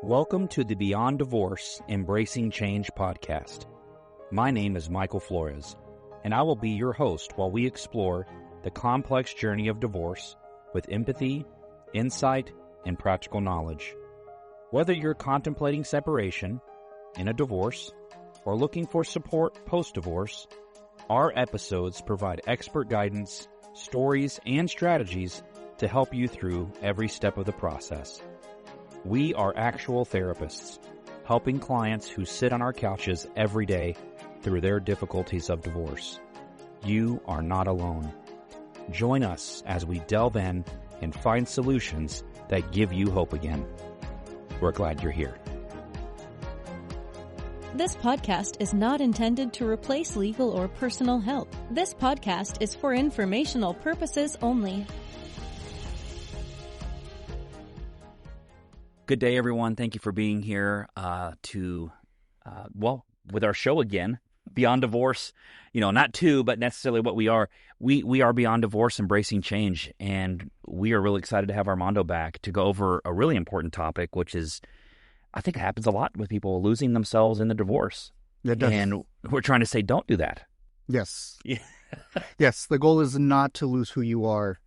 Welcome to the Beyond Divorce Embracing Change podcast. My name is Michael Flores, and I will be your host while we explore the complex journey of divorce with empathy, insight, and practical knowledge. Whether you're contemplating separation, in a divorce, or looking for support post-divorce, our episodes provide expert guidance, stories, and strategies to help you through every step of the process. We are actual therapists, helping clients who sit on our couches every day through their difficulties of divorce. You are not alone. Join us as we delve in and find solutions that give you hope again. We're glad you're here. This podcast is not intended to replace legal or personal help. This podcast is for informational purposes only. Good day, everyone. Thank you for being here with our show again, Beyond Divorce. Not two, but necessarily what we are. We are Beyond Divorce, Embracing Change, and we are really excited to have Armando back to go over a really important topic, which is, I think it happens a lot with people losing themselves in the divorce. It does. And we're trying to say, don't do that. Yes. Yeah. Yes, the goal is not to lose who you are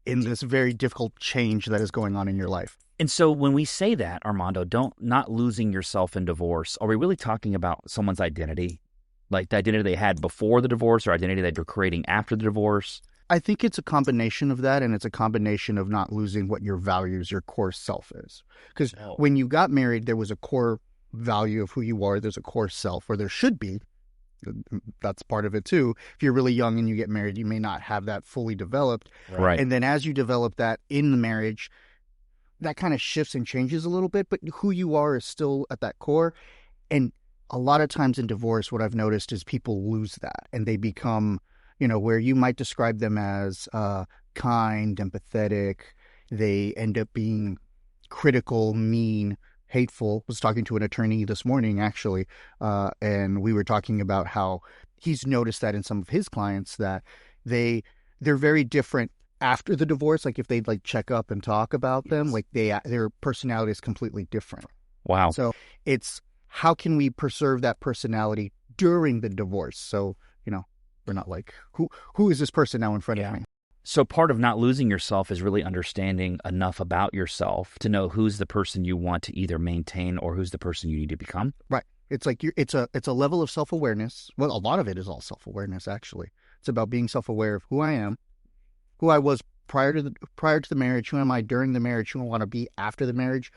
in this very difficult change that is going on in your life. And so when we say that, Armando, not losing yourself in divorce, are we really talking about someone's identity? Like the identity they had before the divorce or identity that you're creating after the divorce? I think it's a combination of that, and it's a combination of not losing what your values, your core self is. Because when you got married, there was a core value of who you are. There's a core self, or there should be. That's part of it too. If you're really young and you get married, you may not have that fully developed. Right. And then as you develop that in the marriage, that kind of shifts and changes a little bit, but who you are is still at that core. And a lot of times in divorce, what I've noticed is people lose that and they become, where you might describe them as kind, empathetic. They end up being critical, mean, hateful. I was talking to an attorney this morning, actually, and we were talking about how he's noticed that in some of his clients that they're very different after the divorce. Like if they check up and talk about them, their personality is completely different. Wow. So it's how can we preserve that personality during the divorce? So, we're not like, who is this person now in front of me? So part of not losing yourself is really understanding enough about yourself to know who's the person you want to either maintain or who's the person you need to become. Right. It's like it's a level of self-awareness. Well, a lot of it is all self-awareness, actually. It's about being self-aware of who I am, who I was prior to the marriage, who am I during the marriage, who I want to be after the marriage,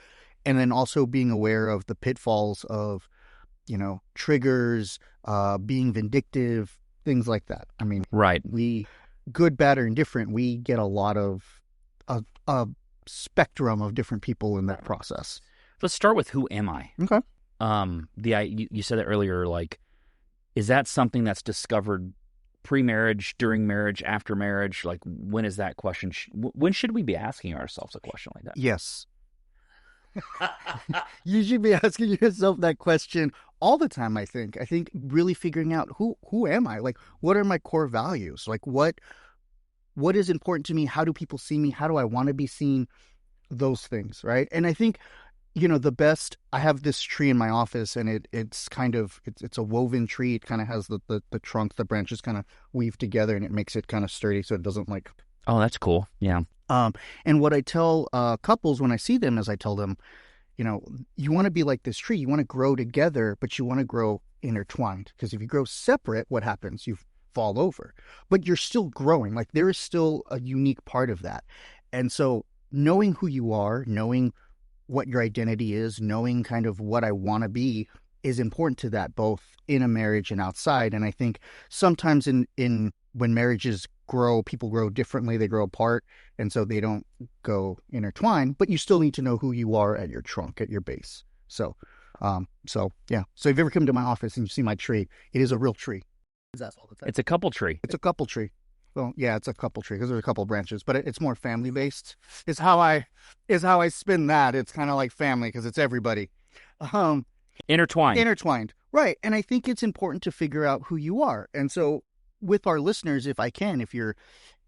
and then also being aware of the pitfalls of, triggers, being vindictive, things like that. I mean, right. We, good, bad, or indifferent, we get a lot of a spectrum of different people in that process. Let's start with who am I? Okay. You said that earlier, is that something that's discovered pre-marriage, during marriage, after marriage? When is that question? When should we be asking ourselves a question like that? Yes. You should be asking yourself that question all the time, I think. I think really figuring out who am I? What are my core values? What is important to me? How do people see me? How do I want to be seen? Those things, right? And I think, the best, I have this tree in my office and it's a woven tree. It kind of has the trunk, the branches kind of weave together and it makes it kind of sturdy so it doesn't Oh, that's cool. Yeah. And what I tell couples when I see them is I tell them, you want to be like this tree. You want to grow together, but you want to grow intertwined. Because if you grow separate, what happens? You fall over. But you're still growing. There is still a unique part of that. And so knowing who you are, knowing what your identity is, knowing kind of what I want to be is important to that, both in a marriage and outside. And I think sometimes in when marriages grow, people grow differently, they grow apart, and so they don't go intertwined, but you still need to know who you are at your trunk, at your base. So yeah. So if you ever come to my office and you see my tree, it is a real tree. It's a couple tree. It's a couple tree. Well, yeah, it's a couple tree because there's a couple branches, but it's more family based. Is how I spin that. It's kind of like family because it's everybody. Intertwined. Right. And I think it's important to figure out who you are. And so with our listeners, if I can, if you're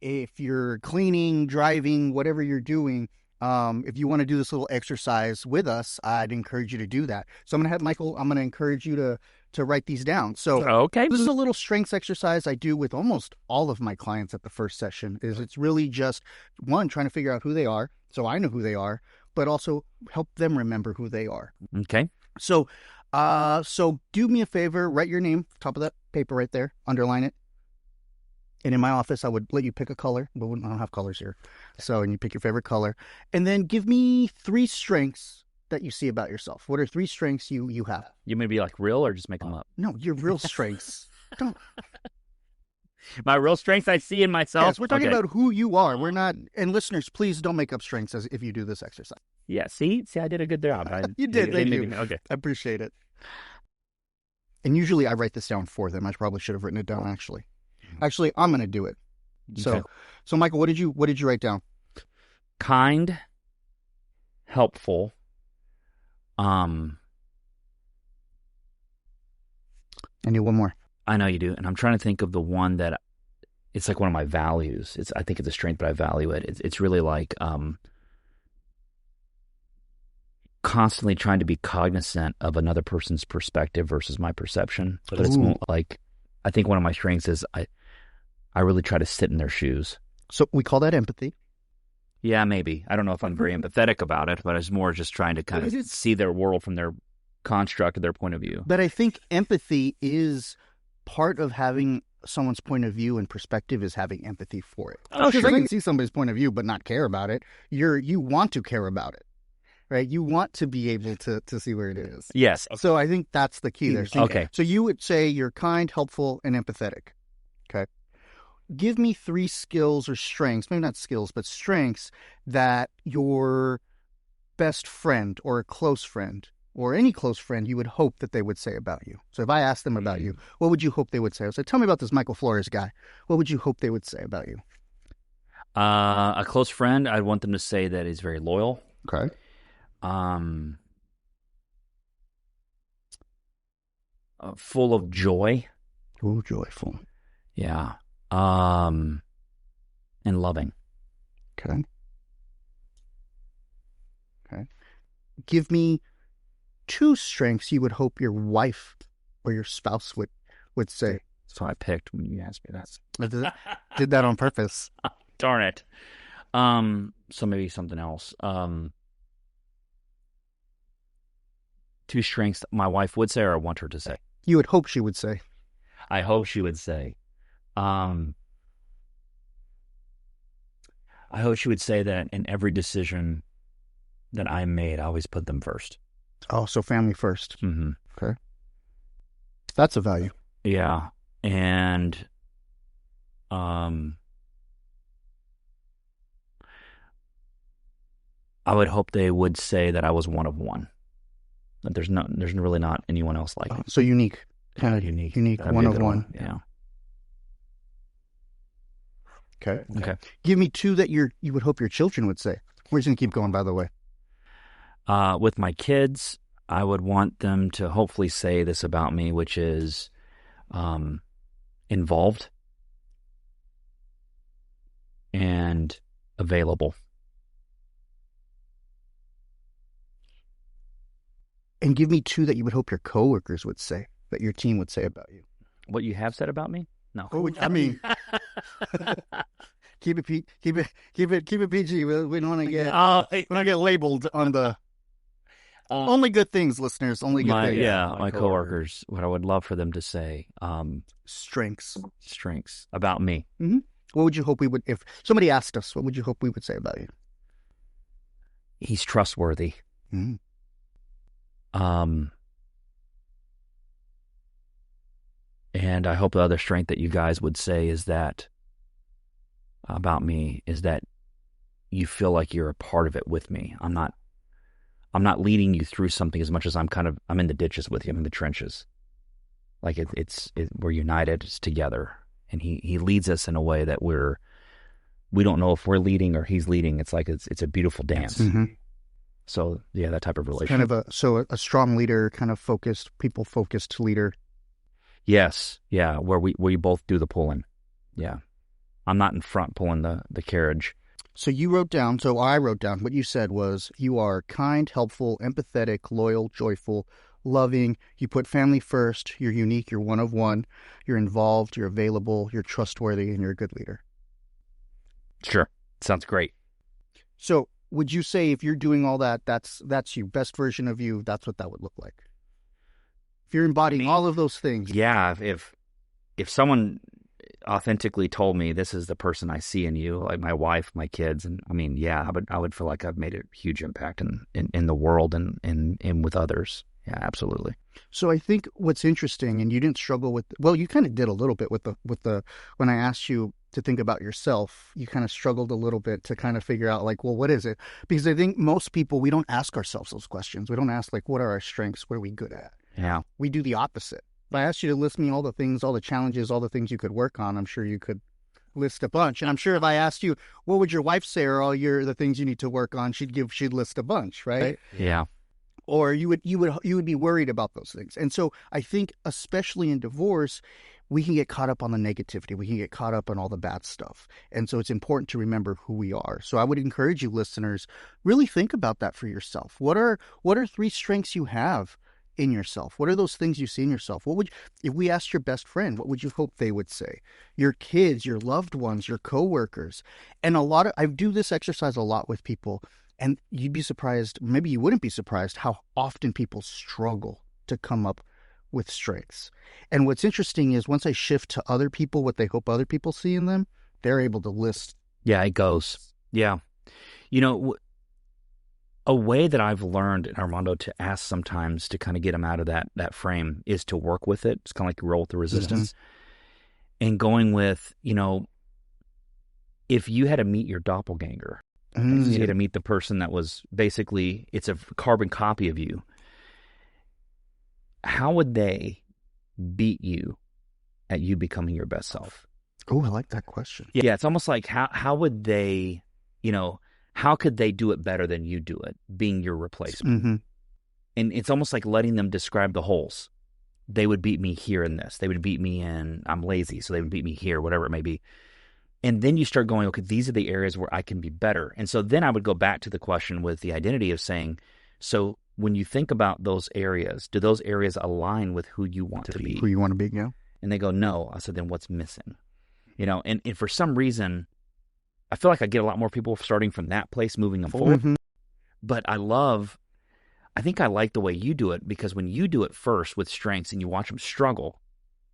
if you're cleaning, driving, whatever you're doing, if you want to do this little exercise with us, I'd encourage you to do that. So I'm going to have Michael, I'm going to encourage you to write these down. So Okay. this is a little strengths exercise I do with almost all of my clients at the first session. It's really just, one, trying to figure out who they are, so I know who they are, but also help them remember who they are. Okay. So do me a favor, write your name, top of that paper right there, underline it. And in my office, I would let you pick a color, but I don't have colors here. So, and you pick your favorite color. And then give me 3 strengths that you see about yourself. What are 3 strengths you have? You may be like real or just make them up? No, your real strengths. Don't. My real strengths I see in myself? Yes, we're talking about who you are. We're not, and listeners, please don't make up strengths if you do this exercise. Yeah, see, I did a good job. You did, thank you. Okay. I appreciate it. And usually I write this down for them. I probably should have written it down, actually. Actually, I'm going to do it. Okay. So Michael, what did you write down? Kind, helpful, I need one more. I know you do, and I'm trying to think of the one that it's like one of my values. I think it's a strength, but I value it. It's really like constantly trying to be cognizant of another person's perspective versus my perception. But it's more like, I think one of my strengths is I really try to sit in their shoes. So we call that empathy. Yeah, maybe. I don't know if I'm very empathetic about it, but it's more just trying to kind of see their world from their construct, their point of view. But I think empathy is part of having someone's point of view, and perspective is having empathy for it. Oh, sure. I can see somebody's point of view but not care about it. You want to care about it, right? You want to be able to see where it is. Yes. So I think that's the key there. Okay. So you would say you're kind, helpful, and empathetic. Okay. Give me 3 skills or strengths, maybe not skills, but strengths that your best friend or a close friend or any close friend you would hope that they would say about you. So if I asked them about you, what would you hope they would say? I would say, tell me about this Michael Flores guy. What would you hope they would say about you? A close friend, I'd want them to say that he's very loyal. Okay. Full of joy. Oh, joyful. Yeah. And loving. Okay. Okay. Give me 2 strengths you would hope your wife or your spouse would say. So I picked when you asked me that. I did that on purpose. Darn it. So maybe something else. 2 strengths that my wife would say or I want her to say. You would hope she would say. I hope she would say. I hope she would say that in every decision that I made, I always put them first. Oh, so family first. Mm-hmm. Okay. That's a value. Yeah. And I would hope they would say that I was one of one. That there's really not anyone else like me. So unique. Kind of unique. One of one. Yeah. Okay. Give me 2 that you would hope your children would say. We're just going to keep going, by the way. With my kids, I would want them to hopefully say this about me, which is involved and available. And give me 2 that you would hope your coworkers would say, that your team would say about you. What you have said about me? No. Oh, I mean, keep it PG. We don't want to get labeled on the only good things, listeners. Only good things. Yeah, my coworkers. What I would love for them to say. Strengths about me. Mm-hmm. What would you hope we would, if somebody asked us, what would you hope we would say about you? He's trustworthy. Mm-hmm. And I hope the other strength that you guys would say is that about me is that you feel like you're a part of it with me. I'm not leading you through something as much as I'm in the ditches with you. I'm in the trenches. Like we're united, it's together. And he leads us in a way that we don't know if we're leading or he's leading. It's like it's a beautiful dance. Mm-hmm. So yeah, that type of relationship. Kind of a strong leader, kind of focused, people focused leader. Yes, yeah, where we both do the pulling. Yeah. I'm not in front pulling the carriage. So I wrote down, what you said was you are kind, helpful, empathetic, loyal, joyful, loving. You put family first. You're unique. You're one of one. You're involved. You're available. You're trustworthy, and you're a good leader. Sure. Sounds great. So would you say if you're doing all that, that's you, best version of you, that's what that would look like? If you're embodying all of those things. Yeah. If someone authentically told me this is the person I see in you, like my wife, my kids, and I mean, yeah, I would feel like I've made a huge impact in the world and with others. Yeah, absolutely. So I think what's interesting, and you didn't struggle with, well, you kind of did a little bit with the when I asked you to think about yourself, you kind of struggled a little bit to kind of figure out like, well, what is it? Because I think most people, we don't ask ourselves those questions. We don't ask like, what are our strengths? What are we good at? Yeah. We do the opposite. If I asked you to list me all the things, all the challenges, all the things you could work on, I'm sure you could list a bunch. And I'm sure if I asked you, what would your wife say are all the things you need to work on, she'd list a bunch, right? Yeah. Or you would be worried about those things. And so I think especially in divorce, we can get caught up on the negativity. We can get caught up on all the bad stuff. And so it's important to remember who we are. So I would encourage you listeners, really think about that for yourself. What are 3 strengths you have in yourself? What are those things you see in yourself? If we asked your best friend, what would you hope they would say? Your kids, your loved ones, your coworkers. And I do this exercise a lot with people, and you'd be surprised, maybe you wouldn't be surprised how often people struggle to come up with strengths. And what's interesting is once I shift to other people, what they hope other people see in them, they're able to list. Yeah, it goes. Yeah. A way that I've learned, Armando, to ask sometimes to kind of get them out of that frame is to work with it. It's kind of like you roll with the resistance. Mm-hmm. And going with, if you had to meet your doppelganger, you had to meet the person that was basically, it's a carbon copy of you, how would they beat you at you becoming your best self? Oh, I like that question. Yeah, it's almost like how would they, how could they do it better than you do it, being your replacement? Mm-hmm. And it's almost like letting them describe the holes. They would beat me here in this. They would beat me in, I'm lazy, so they would beat me here, whatever it may be. And then you start going, okay, these are the areas where I can be better. And so then I would go back to the question with the identity of saying, so when you think about those areas, do those areas align with who you want to be? Who you want to be, yeah. And they go, no. I said, then what's missing? And for some reason, I feel like I get a lot more people starting from that place, moving them forward. Mm-hmm. But I think I like the way you do it, because when you do it first with strengths and you watch them struggle,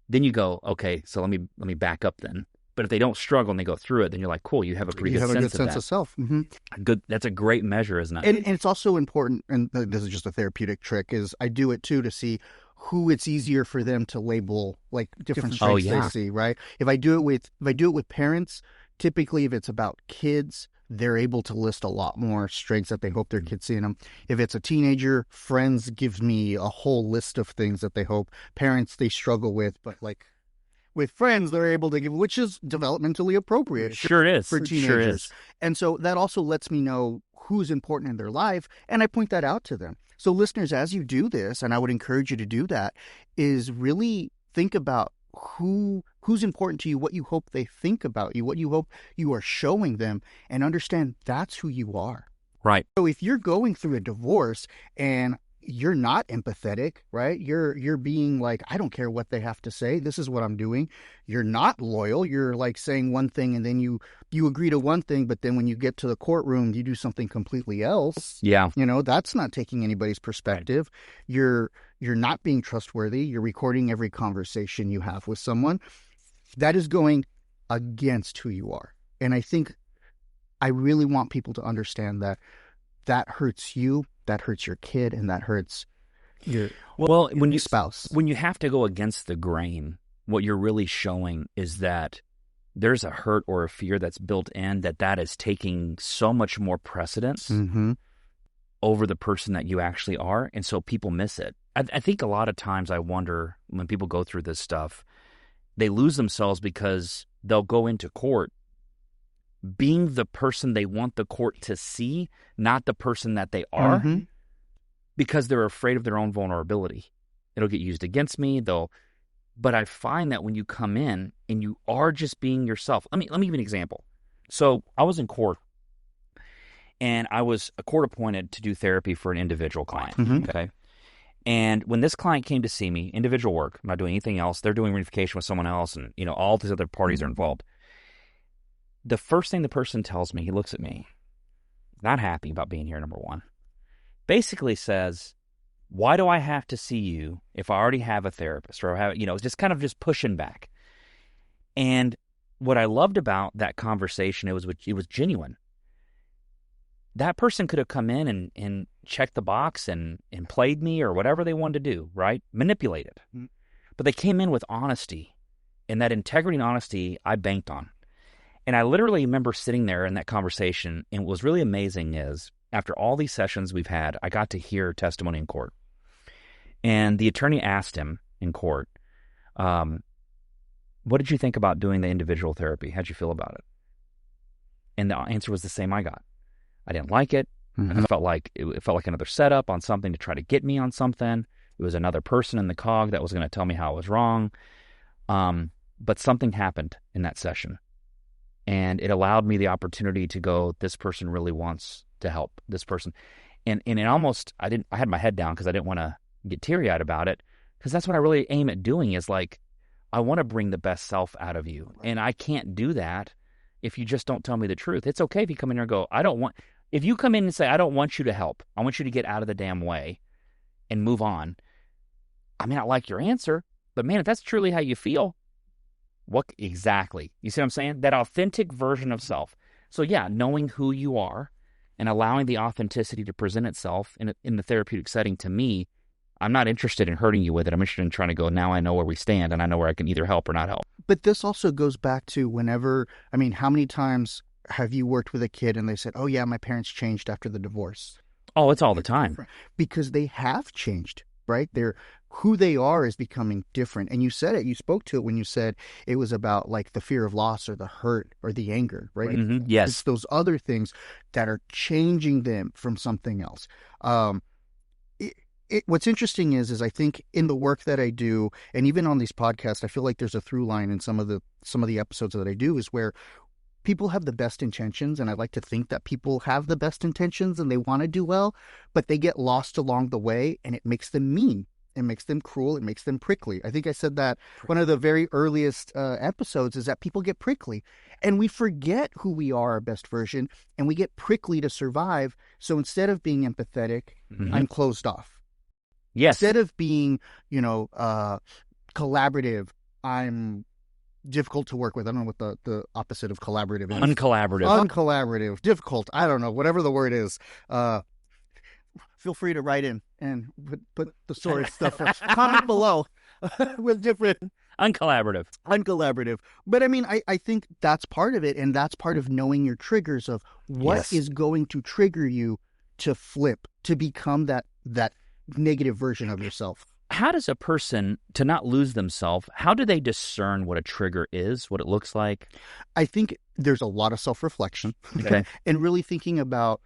then you go, okay, so let me back up then. But if they don't struggle and they go through it, then you're like, cool, you have a pretty good sense of self. Mm-hmm. Good. That's a great measure, isn't it? And it's also important, and this is just a therapeutic trick, is I do it too to see who it's easier for them to label like different strengths they see, right? If I do it with parents, typically if it's about kids, they're able to list a lot more strengths that they hope their kids see in them. If it's a teenager, friends gives me a whole list of things that they hope. Parents, they struggle with, but like with friends, they're able to give, which is developmentally appropriate. Sure is. For teenagers. Sure is. And so that also lets me know who's important in their life, and I point that out to them. So listeners, as you do this, and I would encourage you to do that, is really think about who's important to you, what you hope they think about you, what you hope you are showing them, and understand that's who you are. Right. So if you're going through a divorce and you're not empathetic, right? You're being like, I don't care what they have to say. This is what I'm doing. You're not loyal. You're like saying one thing and then you agree to one thing, but then when you get to the courtroom, you do something completely else. Yeah. That's not taking anybody's perspective. Right. You're not being trustworthy. You're recording every conversation you have with someone. That is going against who you are. And I think I really want people to understand that hurts you, that hurts your kid, and that hurts your spouse. When you have to go against the grain, what you're really showing is that there's a hurt or a fear that's built in that is taking so much more precedence over the person that you actually are, and so people miss it. I think a lot of times I wonder when people go through this stuff, they lose themselves because they'll go into court being the person they want the court to see, not the person that they are, because they're afraid of their own vulnerability. It'll get used against me. They'll But I find that when you come in and you are just being yourself, let me give you an example. So I was in court, and I was a court appointed to do therapy for an individual client. Okay. And when this client came to see me, individual work, I'm not doing anything else. They're doing reunification with someone else, and all these other parties are involved. The first thing the person tells me, he looks at me, not happy about being here, number one. Basically says, why do I have to see you if I already have a therapist? Or have, just kind of just pushing back. And what I loved about that conversation, it was genuine. That person could have come in and checked the box and played me or whatever they wanted to do, right? Manipulated. But they came in with honesty. And that integrity and honesty I banked on. And I literally remember sitting there in that conversation, and what was really amazing is, after all these sessions we've had, I got to hear testimony in court. And the attorney asked him in court, what did you think about doing the individual therapy? How'd you feel about it? And the answer was the same I got. I didn't like it. I felt like it felt like another setup on something to try to get me on something. It was another person in the cog that was going to tell me how I was wrong. But something happened in that session. And it allowed me the opportunity to go, this person really wants to help this person. And it almost, I had my head down because I didn't want to get teary-eyed about it, because that's what I really aim at doing is like, I want to bring the best self out of you. And I can't do that if you just don't tell me the truth. It's okay if you come in here and go, if you come in and say, I don't want you to help, I want you to get out of the damn way and move on. I may not like your answer, but man, if that's truly how you feel, what exactly? You see what I'm saying? That authentic version of self. So yeah, knowing who you are and allowing the authenticity to present itself in the therapeutic setting, to me, I'm not interested in hurting you with it. I'm interested in trying to go, now I know where we stand and I know where I can either help or not help. But this also goes back to how many times have you worked with a kid and they said, oh yeah, my parents changed after the divorce? Oh, it's all the time. Because they have changed, right? Who they are is becoming different. And you said it, you spoke to it when you said it was about like the fear of loss or the hurt or the anger, right? Yes. It's those other things that are changing them from something else. What's interesting is I think in the work that I do, and even on these podcasts, I feel like there's a through line in some of the episodes that I do, is where people have the best intentions, and I like to think that people have the best intentions and they want to do well, but they get lost along the way, and it makes them mean. It makes them cruel. It makes them prickly. I think I said that one of the very earliest episodes is that people get prickly, and we forget who we are, our best version, and we get prickly to survive. So instead of being empathetic, I'm closed off. Yes. Instead of being, collaborative, I'm difficult to work with. I don't know what the opposite of collaborative is. Uncollaborative, difficult. I don't know, whatever the word is. Feel free to write in and put the sort of stuff. Comment below with different uncollaborative. But I mean, I think that's part of it, and that's part of knowing your triggers of what is going to trigger you to flip, to become that negative version of yourself. How does a person, to not lose themselves, how do they discern what a trigger is, what it looks like? I think there's a lot of self-reflection. Okay. And really thinking about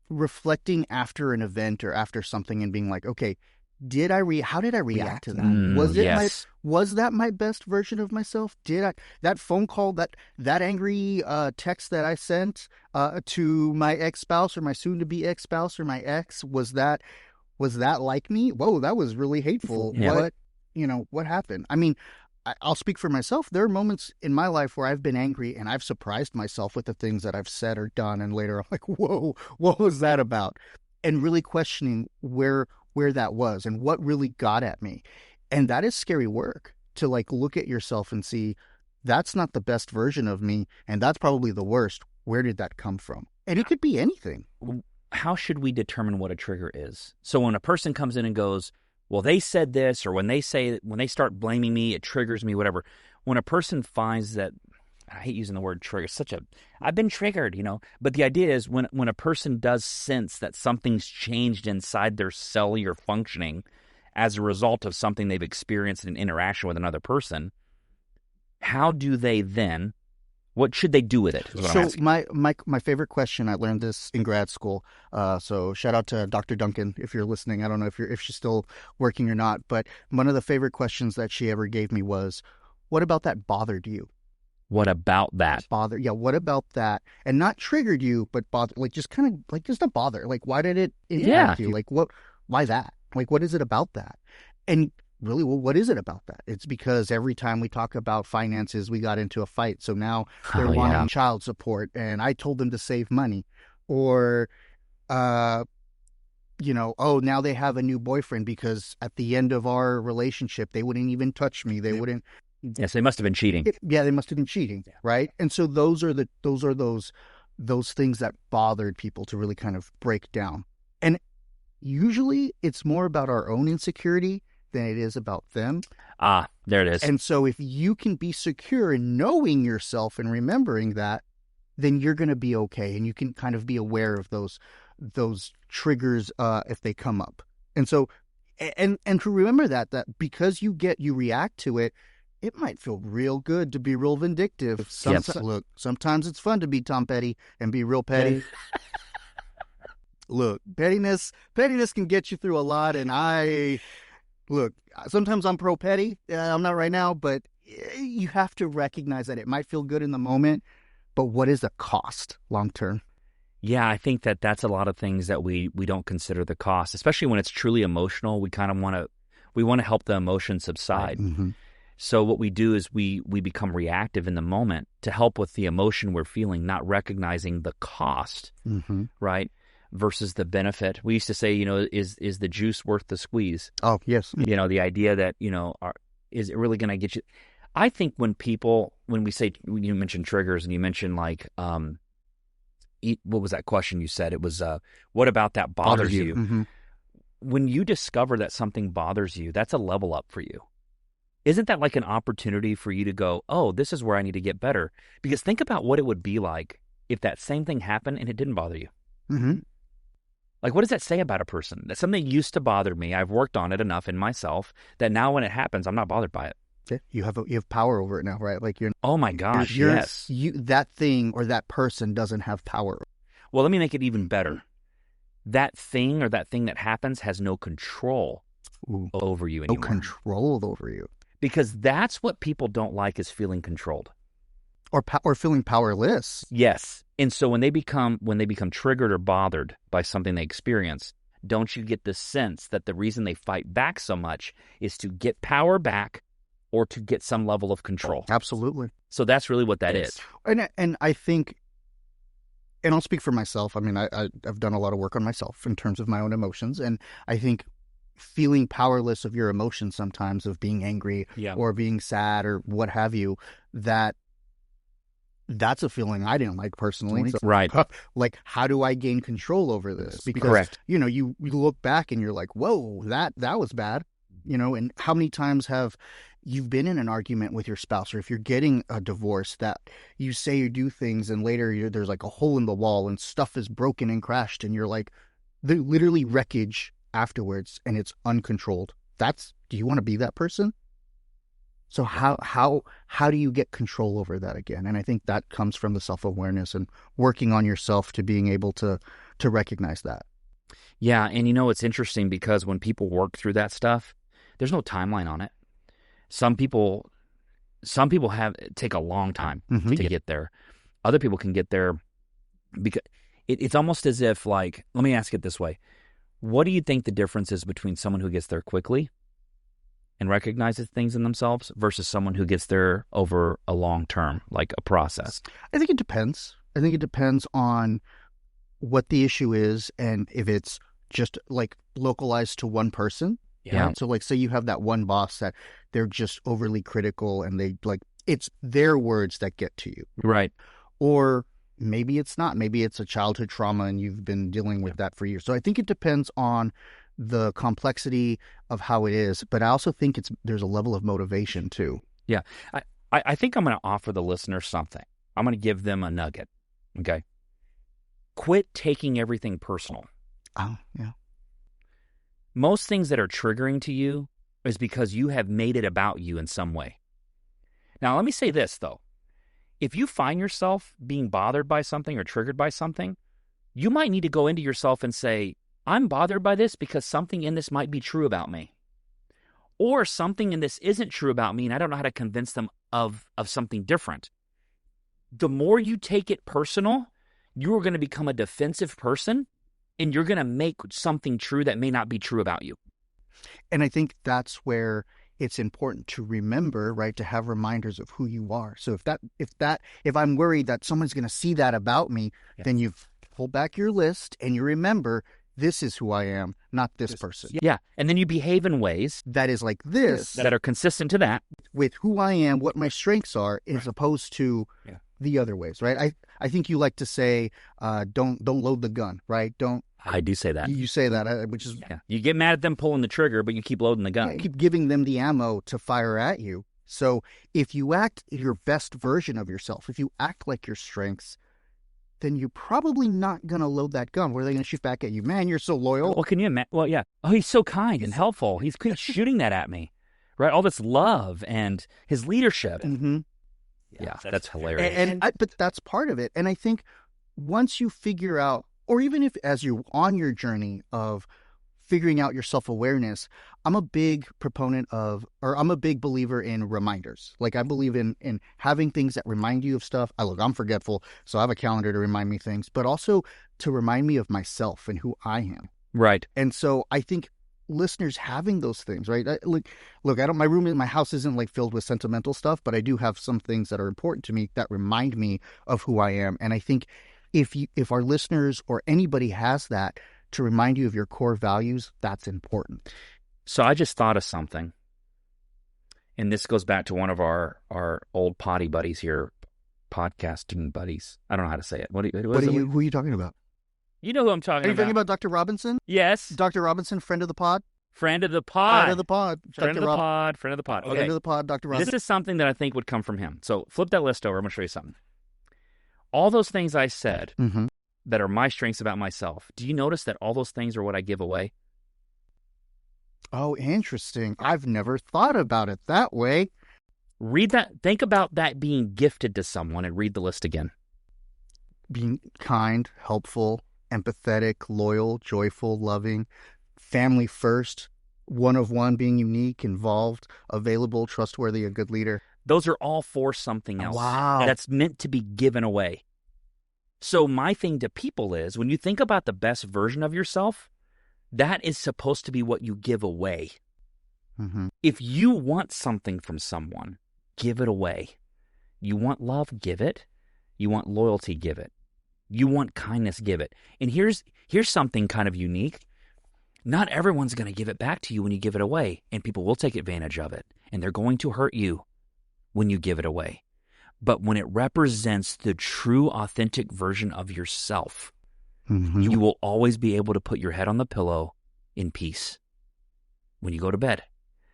reflecting after an event or after something and being like, okay, how did I react to that? Was that my best version of myself? That phone call, that angry text that I sent to my ex-spouse or my soon-to-be ex-spouse or my ex, was that like me? Whoa, that was really hateful. Yeah. What happened? I mean, I'll speak for myself. There are moments in my life where I've been angry and I've surprised myself with the things that I've said or done. And later I'm like, whoa, what was that about? And really questioning where that was and what really got at me. And that is scary work, to like look at yourself and see that's not the best version of me. And that's probably the worst. Where did that come from? And it could be anything. How should we determine what a trigger is? So when a person comes in and goes, well, they said this, or when they start blaming me, it triggers me, whatever. When a person finds that, I hate using the word trigger, I've been triggered, But the idea is when a person does sense that something's changed inside their cellular functioning as a result of something they've experienced in interaction with another person, how do they then What should they do with it? Is what I'm So asking. my favorite question, I learned this in grad school. So shout out to Dr. Duncan if you're listening. I don't know if she's still working or not, but one of the favorite questions that she ever gave me was, "What about that bothered you?" What about that? Yeah, what about that? And not triggered you, but bother, like just kind of like just a bother. Like, why did it impact you? Like, why that? Like, what is it about that? And really, well, what is it about that? It's because every time we talk about finances, we got into a fight. So now they're wanting child support, and I told them to save money. Or, oh, now they have a new boyfriend because at the end of our relationship, they wouldn't even touch me. They wouldn't. Yes, they must have been cheating. They must have been cheating, right? And so those are those things that bothered people to really kind of break down. And usually it's more about our own insecurity than it is about them. There it is. And so if you can be secure in knowing yourself and remembering that, then you're going to be okay, and you can kind of be aware of those triggers if they come up. And so and to remember that because you react to it, it might feel real good to be real vindictive. Look, sometimes it's fun to be Tom Petty and be real petty. Look, pettiness can get you through a lot. And sometimes I'm pro petty. I'm not right now, but you have to recognize that it might feel good in the moment, but what is the cost long term? Yeah, I think that's a lot of things that we don't consider the cost, especially when it's truly emotional. We kind of want to help the emotion subside. Mm-hmm. So what we do is we become reactive in the moment to help with the emotion we're feeling, not recognizing the cost, right, versus the benefit. We used to say, is the juice worth the squeeze? Oh, yes. The idea that, is it really going to get you? I think when we say, you mentioned triggers and you mentioned like, what was that question you said? It was, what about that bothers you? Mm-hmm. When you discover that something bothers you, that's a level up for you. Isn't that like an opportunity for you to go, oh, this is where I need to get better? Because think about what it would be like if that same thing happened and it didn't bother you. Mm-hmm. Like, what does that say about a person? That something used to bother me. I've worked on it enough in myself that now when it happens, I'm not bothered by it. Yeah, you have power over it now, right? Like oh my gosh, yes. That thing or that person doesn't have power. Well, let me make it even better. That thing or that thing that happens has no control over you anymore. No control over you. Because that's what people don't like, is feeling controlled. Or feeling powerless. Yes. And so when they become triggered or bothered by something they experience, don't you get the sense that the reason they fight back so much is to get power back or to get some level of control? Absolutely. So that's really what that is. And I think, and I'll speak for myself. I mean, I've done a lot of work on myself in terms of my own emotions, and I think feeling powerless of your emotions sometimes, of being angry or being sad or what have you, that's a feeling I didn't like personally. So, right. Like, how do I gain control over this? Because, correct. You look back and you're like, whoa, that was bad. And how many times have you've been in an argument with your spouse, or if you're getting a divorce, that you say you do things and later there's like a hole in the wall and stuff is broken and crashed and you're like, they're literally wreckage afterwards and it's uncontrolled. Do you want to be that person? So how do you get control over that again? And I think that comes from the self-awareness and working on yourself to being able to recognize that. Yeah, and it's interesting because when people work through that stuff, there's no timeline on it. Some people take a long time to get there. Other people can get there because it's almost as if, like, let me ask it this way. What do you think the difference is between someone who gets there quickly and recognizes things in themselves versus someone who gets there over a long term, like a process? I think it depends. I think it depends on what the issue is and if it's just like localized to one person. Yeah. Right? So like, say you have that one boss that they're just overly critical and they like, it's their words that get to you. Right. Or maybe it's not. Maybe it's a childhood trauma and you've been dealing with that for years. So I think it depends on the complexity of how it is. But I also think there's a level of motivation too. Yeah. I think I'm going to offer the listener something. I'm going to give them a nugget. Okay. Quit taking everything personal. Oh, yeah. Most things that are triggering to you is because you have made it about you in some way. Now, let me say this, though. if you find yourself being bothered by something or triggered by something, you might need to go into yourself and say, I'm bothered by this because something in this might be true about me. Or something in this isn't true about me and I don't know how to convince them of something different. The more you take it personal, you are going to become a defensive person and you're going to make something true that may not be true about you. And I think that's where it's important to remember, right, to have reminders of who you are. So if I'm worried that someone's going to see that about me, then you pull back your list and you remember this is who I am, not this person. Yeah. And then you behave in ways that is like this, that are consistent to that. With who I am, what my strengths are, as opposed to the other ways, right? I think you like to say, don't load the gun, right? I do say that. You say that, which is... Yeah. You get mad at them pulling the trigger, but you keep loading the gun. Yeah, keep giving them the ammo to fire at you. So if you act your best version of yourself, if you act like your strengths, then you're probably not going to load that gun. Where are they going to shoot back at you? Man, you're so loyal. Well, can you imagine? Well, yeah. Oh, he's so kind and helpful. He's shooting that at me, right? All this love and his leadership. Mm-hmm. Yeah, that's hilarious. But that's part of it. And I think once you figure out, or even if as you're on your journey of figuring out your self-awareness, I'm a big believer in reminders. Like I believe in having things that remind you of stuff. I'm forgetful, so I have a calendar to remind me things, but also to remind me of myself and who I am. Right. And so I think listeners having those things, right? My house isn't like filled with sentimental stuff, but I do have some things that are important to me that remind me of who I am. And I think if our listeners or anybody has that to remind you of your core values, that's important. So I just thought of something, and this goes back to one of our old potty buddies here, podcasting buddies. I don't know how to say it. Who are you talking about? You know who I'm talking about. Are you talking about Dr. Robinson? Yes. Dr. Robinson, friend of the pod? Friend of the pod. Friend of the pod. Friend of the pod. Friend of the pod. Okay. Friend of the pod, Dr. Robinson. This is something that I think would come from him. So flip that list over. I'm going to show you something. All those things I said that are my strengths about myself, do you notice that all those things are what I give away? Oh, interesting. I've never thought about it that way. Read that. Think about that being gifted to someone and read the list again. Being kind, helpful, empathetic, loyal, joyful, loving, family first, one of one, being unique, involved, available, trustworthy, a good leader. Those are all for something else. Wow. That's meant to be given away. So my thing to people is, when you think about the best version of yourself, that is supposed to be what you give away. Mm-hmm. If you want something from someone, give it away. You want love, give it. You want loyalty, give it. You want kindness, give it. And here's something kind of unique. Not everyone's going to give it back to you when you give it away, and people will take advantage of it, and they're going to hurt you when you give it away. But when it represents the true, authentic version of yourself, you will always be able to put your head on the pillow in peace when you go to bed,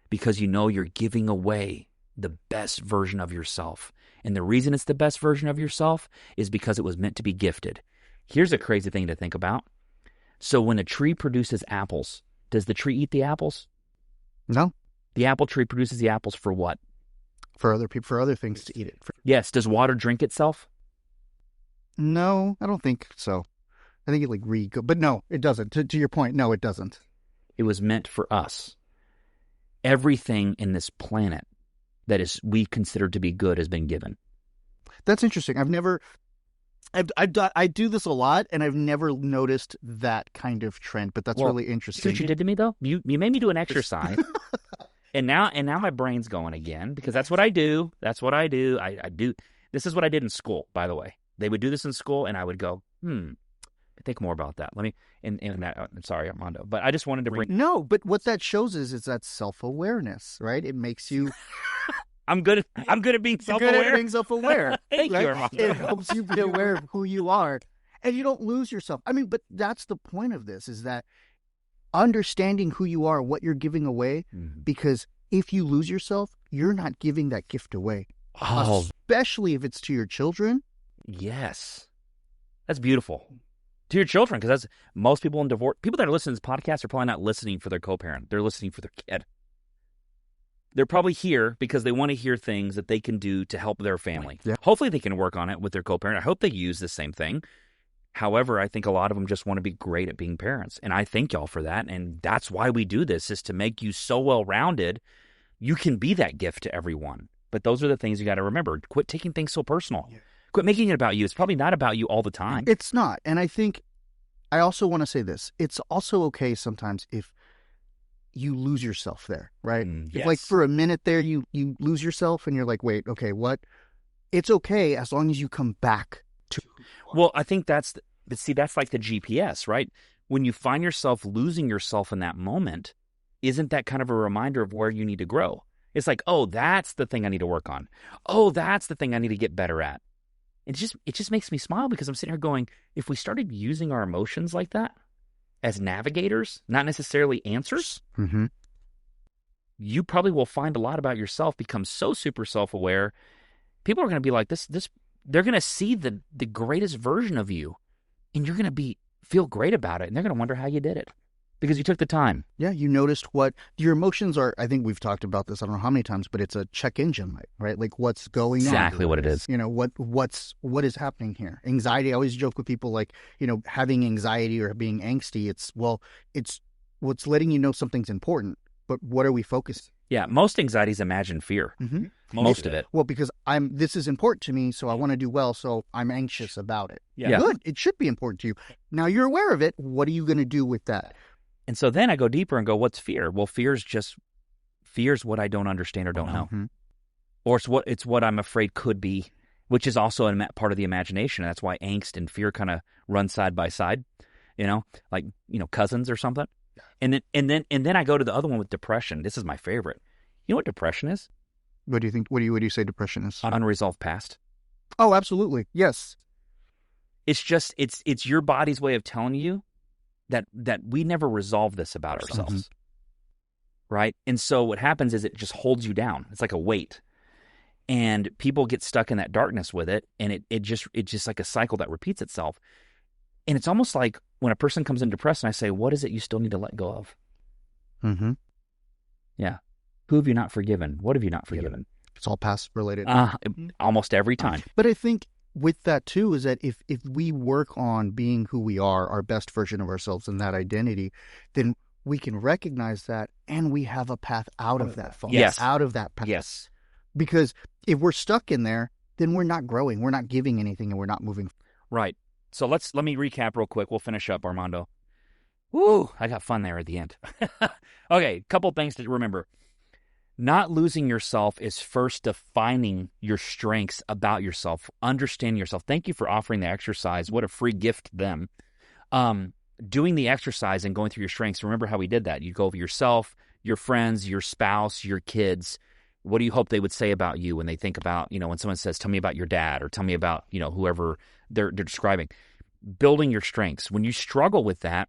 because you know you're giving away the best version of yourself. And the reason it's the best version of yourself is because it was meant to be gifted. Here's a crazy thing to think about. So when a tree produces apples, does the tree eat the apples? No. The apple tree produces the apples for what? For other people, for other things to eat it. Yes. Does water drink itself? No, I don't think so. I think it but no, it doesn't. To your point, no, it doesn't. It was meant for us. Everything in this planet that is we consider to be good has been given. That's interesting. I do this a lot, and I've never noticed that kind of trend. But that's really interesting. See what you did to me, though? You made me do an exercise, and now my brain's going again, because that's what I do. That's what I do. I do. This is what I did in school, by the way. They would do this in school, and I would go, think more about that. Let me. I'm sorry, Armando, but I just wanted to bring. No, but what that shows is that self-awareness, right? It makes you. I'm good at being self-aware. Good at being self-aware. Thank you, Armando. It helps you be aware of who you are, and you don't lose yourself. I mean, but that's the point of this: is that understanding who you are, what you're giving away. Because if you lose yourself, you're not giving that gift away. Oh, especially if it's to your children. Yes, that's beautiful. To your children, because that's most people in divorce. People that are listening to this podcast are probably not listening for their co-parent. They're listening for their kid. They're probably here because they want to hear things that they can do to help their family. Yeah. Hopefully they can work on it with their co-parent. I hope they use the same thing. However, I think a lot of them just want to be great at being parents. And I thank y'all for that. And that's why we do this, is to make you so well-rounded, you can be that gift to everyone. But those are the things you got to remember. Quit taking things so personal. Yeah. Quit making it about you. It's probably not about you all the time. It's not. And I think I also want to say this. It's also okay sometimes if you lose yourself there, right? Yes. If like for a minute there, you lose yourself and you're like, wait, okay, what? It's okay as long as you come back to. Well, I think that's like the GPS, right? When you find yourself losing yourself in that moment, isn't that kind of a reminder of where you need to grow? It's like, oh, that's the thing I need to work on. Oh, that's the thing I need to get better at. It just makes me smile because I'm sitting here going, if we started using our emotions like that as navigators, not necessarily answers, mm-hmm. you probably will find a lot about yourself, become so super self-aware. People are going to be like this. They're going to see the greatest version of you, and you're going to feel great about it, and they're going to wonder how you did it because you took the time. Yeah, you noticed what your emotions are. I think we've talked about this, I don't know how many times, but it's a check engine light, right? Like what's going on. Exactly what it is. You know, what is happening here? Anxiety, I always joke with people like, you know, having anxiety or being angsty, it's what's letting you know something's important, but what are we focusing? Yeah, most anxieties imagine fear. Mm-hmm. Most of it. Well, because this is important to me, so I want to do well, so I'm anxious about it. Yeah. Good. It should be important to you. Now you're aware of it. What are you going to do with that? And so then I go deeper and go, what's fear? Well, fear's what I don't understand or don't know. Mm-hmm. Or it's what I'm afraid could be, which is also a part of the imagination. And that's why angst and fear kind of run side by side, like, cousins or something. And then I go to the other one with depression. This is my favorite. You know what depression is? What do you think? What do you say depression is? Unresolved past. Oh, absolutely. Yes. It's just, it's your body's way of telling you that we never resolve this about ourselves. Mm-hmm. Right? And so what happens is it just holds you down. It's like a weight. And people get stuck in that darkness with it. And it's just like a cycle that repeats itself. And it's almost like when a person comes in depressed and I say, what is it you still need to let go of? Mm-hmm. Yeah. Who have you not forgiven? What have you not forgiven? It's all past related. Almost every time. But I think with that too is that if we work on being who we are, our best version of ourselves and that identity, then we can recognize that and we have a path out of that fall. Yes. Out of that path. Yes. Because if we're stuck in there, then we're not growing. We're not giving anything and we're not moving. Right. So let me recap real quick. We'll finish up, Armando. Woo! I got fun there at the end. Okay, couple things to remember. Not losing yourself is first defining your strengths about yourself, understanding yourself. Thank you for offering the exercise. What a free gift to them. Doing the exercise and going through your strengths. Remember how we did that. You go over yourself, your friends, your spouse, your kids. What do you hope they would say about you when they think about, when someone says, tell me about your dad or tell me about, whoever they're describing. Building your strengths. When you struggle with that,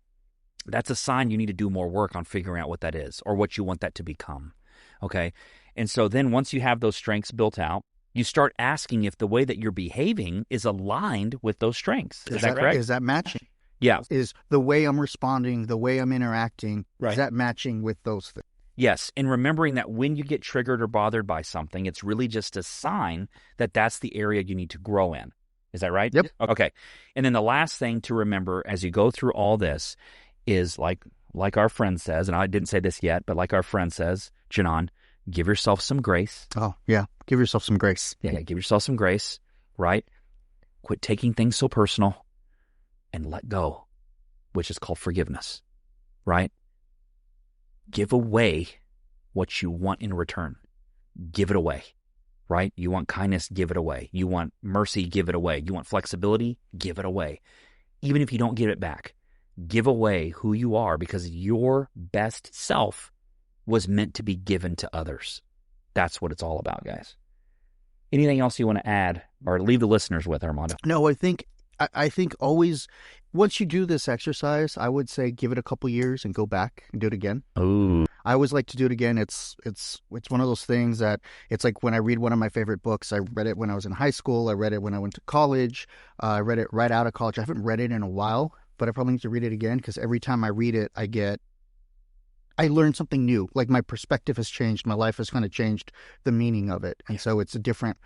that's a sign you need to do more work on figuring out what that is or what you want that to become. Okay? And so then once you have those strengths built out, you start asking if the way that you're behaving is aligned with those strengths. Is that correct? Is that matching? Yeah. Is the way I'm responding, the way I'm interacting, right, is that matching with those things? Yes, and remembering that when you get triggered or bothered by something, it's really just a sign that that's the area you need to grow in. Is that right? Yep. Okay. And then the last thing to remember as you go through all this is like our friend says, and I didn't say this yet, but like our friend says, Janan, give yourself some grace. Oh, yeah. Give yourself some grace. Yeah, give yourself some grace, right? Quit taking things so personal and let go, which is called forgiveness, right? Give away what you want in return. Give it away, right? You want kindness, give it away. You want mercy, give it away. You want flexibility, give it away. Even if you don't give it back, give away who you are because your best self was meant to be given to others. That's what it's all about, guys. Anything else you want to add or leave the listeners with, Armando? No, I think always, once you do this exercise, I would say give it a couple years and go back and do it again. Ooh. I always like to do it again. It's one of those things that it's like when I read one of my favorite books. I read it when I was in high school. I read it when I went to college. I read it right out of college. I haven't read it in a while, but I probably need to read it again because every time I read it, I get I learned something new. Like my perspective has changed. My life has kind of changed the meaning of it. And so it's a different,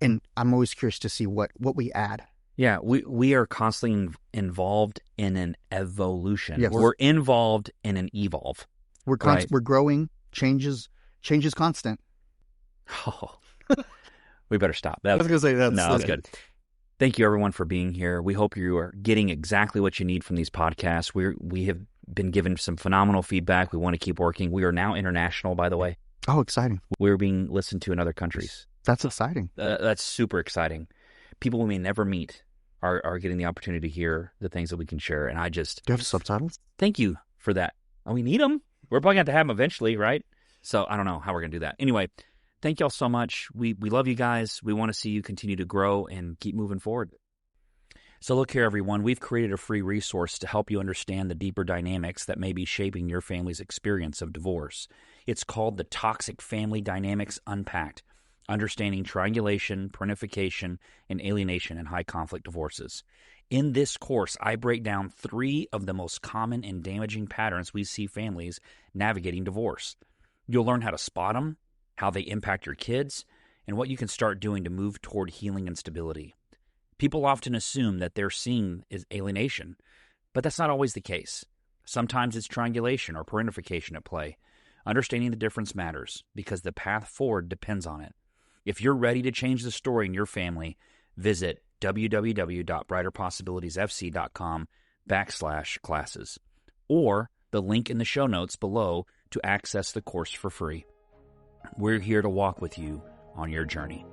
and I'm always curious to see what we add. Yeah, we are constantly involved in an evolution. Yes. We're involved in an evolve. We're Right. we're growing. Change is constant. Oh, we better stop. I was gonna say That's good. Thank you, everyone, for being here. We hope you are getting exactly what you need from these podcasts. We have been given some phenomenal feedback. We want to keep working. We are now international, by the way. Oh, exciting. We're being listened to in other countries. That's exciting. That's super exciting. People we may never meet are getting the opportunity to hear the things that we can share. And I just... Do you have subtitles? Thank you for that. Oh, we need them. We're probably going to have them eventually, right? So I don't know how we're going to do that. Anyway, thank y'all so much. We love you guys. We want to see you continue to grow and keep moving forward. So look here, everyone. We've created a free resource to help you understand the deeper dynamics that may be shaping your family's experience of divorce. It's called The Toxic Family Dynamics Unpacked: Understanding Triangulation, Parentification, and Alienation in High Conflict Divorces. In this course, I break down 3 of the most common and damaging patterns we see families navigating divorce. You'll learn how to spot them, how they impact your kids, and what you can start doing to move toward healing and stability. People often assume that they're seeing is alienation, but that's not always the case. Sometimes it's triangulation or parentification at play. Understanding the difference matters because the path forward depends on it. If you're ready to change the story in your family, visit www.brighterpossibilitiesfc.com/classes or the link in the show notes below to access the course for free. We're here to walk with you on your journey.